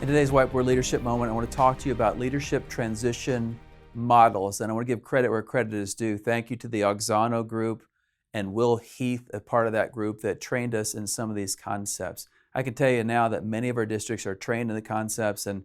In today's Whiteboard Leadership moment, I want to talk to you about leadership transition models, and I want to give credit where credit is due. Thank you to the Auxano group and Will Heath, a part of that group that trained us in some of these concepts. I can tell you now that many of our districts are trained in the concepts, and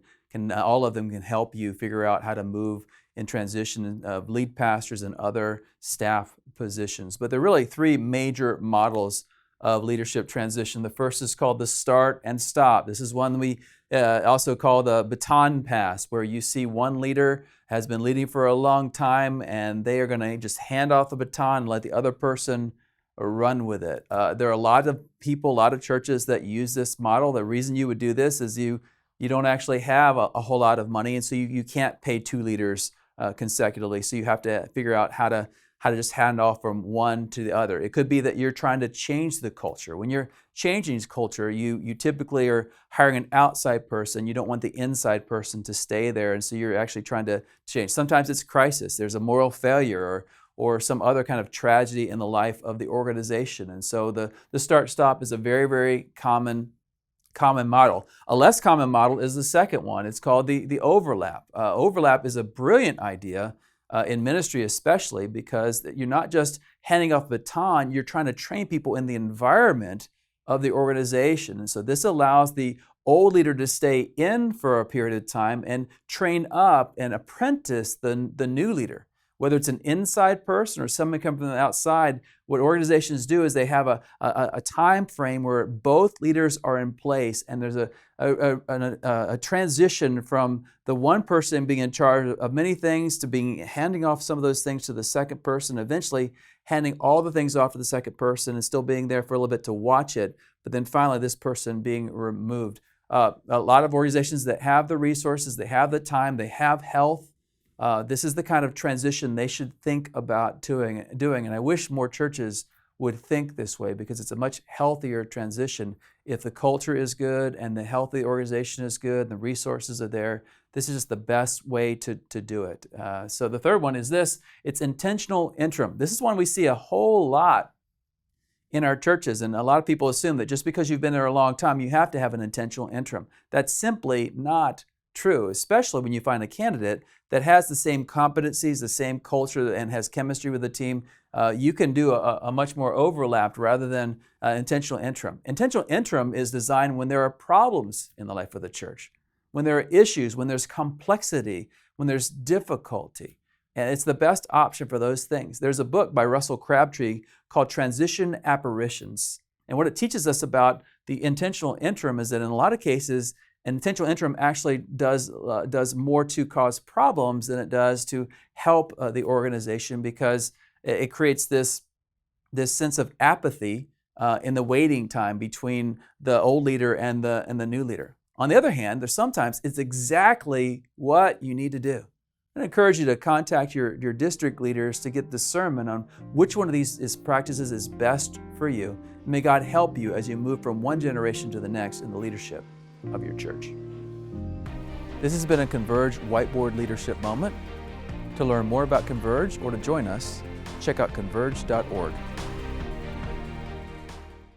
all of them can help you figure out how to move in transition of lead pastors and other staff positions. But there are really three major models of leadership transition. The first is called the start and stop. This is one we also call the baton pass, where you see one leader has been leading for a long time and they are going to just hand off the baton and let the other person run with it. There are a lot of people, a lot of churches that use this model. The reason you would do this is you don't actually have a whole lot of money, and so you can't pay two leaders consecutively. So you have to figure out how to just hand off from one to the other. It could be that you're trying to change the culture. When you're changing culture, you typically are hiring an outside person. You don't want the inside person to stay there, and so you're actually trying to change. Sometimes it's crisis. There's a moral failure or some other kind of tragedy in the life of the organization. And so the start-stop is a very, very common model. A less common model is the second one. It's called the overlap. Overlap is a brilliant idea in ministry, especially because you're not just handing off the baton, you're trying to train people in the environment of the organization. And so this allows the old leader to stay in for a period of time and train up and apprentice the new leader. Whether it's an inside person or someone coming from the outside, what organizations do is they have a time frame where both leaders are in place, and there's a transition from the one person being in charge of many things to handing off some of those things to the second person, eventually handing all the things off to the second person and still being there for a little bit to watch it, but then finally this person being removed. A lot of organizations that have the resources, they have the time, they have health, this is the kind of transition they should think about doing. And I wish more churches would think this way, because it's a much healthier transition. If the culture is good and the health of the organization is good and the resources are there, this is just the best way to do it. So the third one is this. It's intentional interim. This is one we see a whole lot in our churches, and a lot of people assume that just because you've been there a long time, you have to have an intentional interim. That's simply not true, especially when you find a candidate that has the same competencies, the same culture, and has chemistry with the team. You can do a much more overlapped rather than intentional interim. Intentional interim is designed when there are problems in the life of the church, when there are issues, when there's complexity, when there's difficulty. And it's the best option for those things. There's a book by Russell Crabtree called Transition Apparitions. And what it teaches us about the intentional interim is that in a lot of cases, an intentional interim actually does more to cause problems than it does to help the organization, because it creates this sense of apathy in the waiting time between the old leader and the new leader. On the other hand, there's sometimes it's exactly what you need to do. I encourage you to contact your district leaders to get discernment on which one of these practices is best for you. May God help you as you move from one generation to the next in the leadership of your church. This has been a Converge Whiteboard Leadership Moment. To learn more about Converge or to join us, check out converge.org.